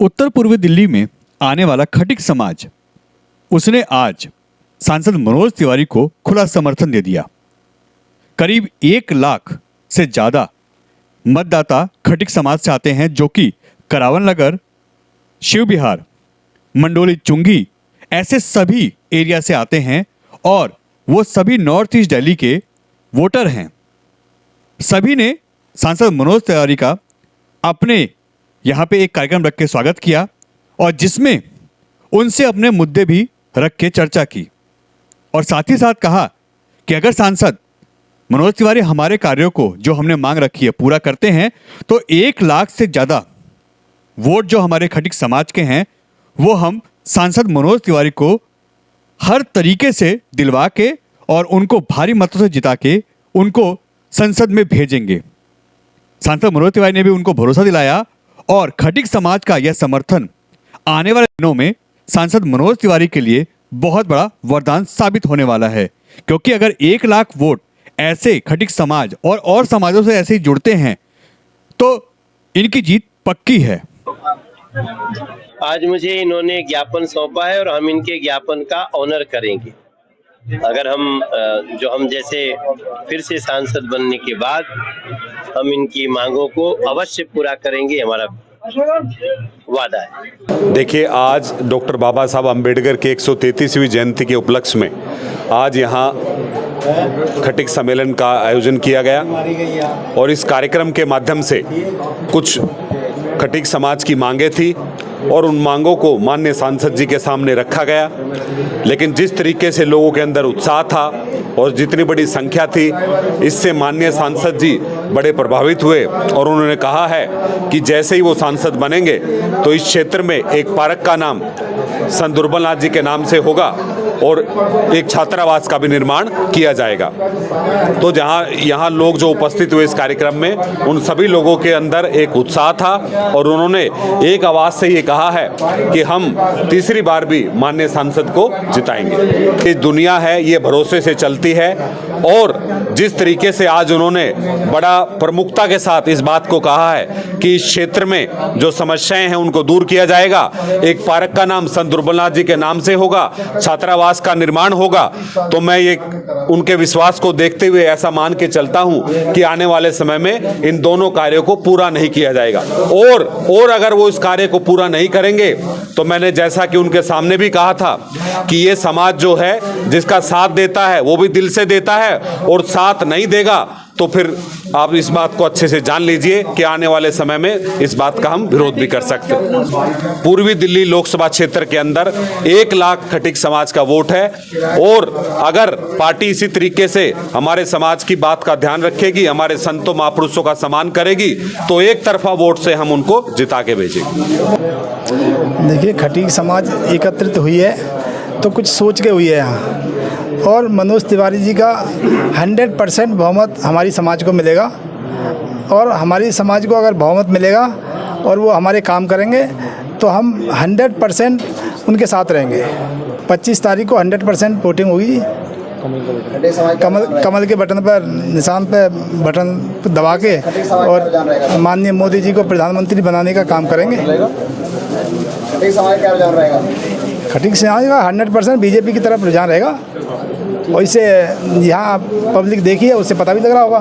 उत्तर पूर्वी दिल्ली में आने वाला खटिक समाज, उसने आज सांसद मनोज तिवारी को खुला समर्थन दे दिया। करीब 1 लाख से ज्यादा मतदाता खटिक समाज से आते हैं, जो कि करावन नगर, शिव विहार, मंडोली चुंगी ऐसे सभी एरिया से आते हैं और वो सभी नॉर्थ ईस्ट दिल्ली के वोटर हैं। सभी ने सांसद मनोज तिवारी का अपने यहाँ पे एक कार्यक्रम रख के स्वागत किया और जिसमें उनसे अपने मुद्दे भी रख के चर्चा की और साथ ही साथ कहा कि अगर सांसद मनोज तिवारी हमारे कार्यों को जो हमने मांग रखी है पूरा करते हैं तो 1 लाख से ज़्यादा वोट जो हमारे खटिक समाज के हैं वो हम सांसद मनोज तिवारी को हर तरीके से दिलवा के और उनको भारी मतों से जिता के उनको संसद में भेजेंगे। सांसद मनोज तिवारी ने भी उनको भरोसा दिलाया और खटिक समाज का यह समर्थन आने वाले दिनों में सांसद मनोज तिवारी के लिए बहुत बड़ा वरदान साबित होने वाला है, क्योंकि अगर 1 लाख वोट ऐसे खटिक समाज और समाजों से ऐसे ही जुड़ते हैं तो इनकी जीत पक्की है। आज मुझे इन्होंने ज्ञापन सौंपा है और हम इनके ज्ञापन का ऑनर करेंगे। अगर हम जैसे फिर से सांसद बनने के बाद हम इनकी मांगों को अवश्य पूरा करेंगे, हमारा वादा है। देखिए, आज डॉक्टर बाबा साहब अम्बेडकर के 133वीं जयंती के उपलक्ष्य में आज यहाँ खटिक सम्मेलन का आयोजन किया गया और इस कार्यक्रम के माध्यम से कुछ खटिक समाज की मांगें थी और उन मांगों को माननीय सांसद जी के सामने रखा गया। लेकिन जिस तरीके से लोगों के अंदर उत्साह था और जितनी बड़ी संख्या थी, इससे माननीय सांसद जी बड़े प्रभावित हुए और उन्होंने कहा है कि जैसे ही वो सांसद बनेंगे तो इस क्षेत्र में एक पार्क का नाम संत दुर्बलनाथ जी के नाम से होगा और एक छात्रावास का भी निर्माण किया जाएगा। तो यहाँ लोग जो उपस्थित हुए इस कार्यक्रम में, उन सभी लोगों के अंदर एक उत्साह था और उन्होंने एक आवाज से ये कहा है कि हम तीसरी बार भी माननीय सांसद को जिताएंगे। ये दुनिया है, ये भरोसे से चलती है और जिस तरीके से आज उन्होंने बड़ा प्रमुखता के साथ इस बात को कहा है कि इस क्षेत्र में जो समस्याएं हैं उनको दूर किया जाएगा, एक पार्क का नाम संत दुर्बलनाथ जी के नाम से होगा, छात्रावास का निर्माण होगा, तो मैं ये उनके विश्वास को देखते हुए ऐसा मान के चलता हूं कि आने वाले समय में इन दोनों कार्यों को पूरा नहीं किया जाएगा। और अगर वो इस कार्य को पूरा नहीं करेंगे तो मैंने जैसा कि उनके सामने भी कहा था कि ये समाज जो है जिसका साथ देता है वो भी दिल से देता है और साथ नहीं देगा तो फिर आप इस बात को अच्छे से जान लीजिए कि आने वाले समय में इस बात का हम विरोध भी कर सकते हैं। पूर्वी दिल्ली लोकसभा क्षेत्र के अंदर 1 लाख खटिक समाज का वोट है और अगर पार्टी इसी तरीके से हमारे समाज की बात का ध्यान रखेगी, हमारे संतों महापुरुषों का सम्मान करेगी तो एक तरफा वोट से हम उनको जिता के भेजेंगे। देखिए, खटिक समाज एकत्रित हुई है तो कुछ सोच के हुई है यहाँ और मनोज तिवारी जी का 100% बहुमत हमारी समाज को मिलेगा और हमारी समाज को अगर बहुमत मिलेगा और वो हमारे काम करेंगे तो हम 100% उनके साथ रहेंगे। 25 तारीख को 100% वोटिंग होगी। कमल के बटन पर निशान पे बटन दबा के और माननीय मोदी जी को प्रधानमंत्री बनाने का काम करेंगे। खटिक समाज का 100% बीजेपी की तरफ रुझान रहेगा और इसे यहाँ पब्लिक देखी है, उससे पता भी लग रहा होगा।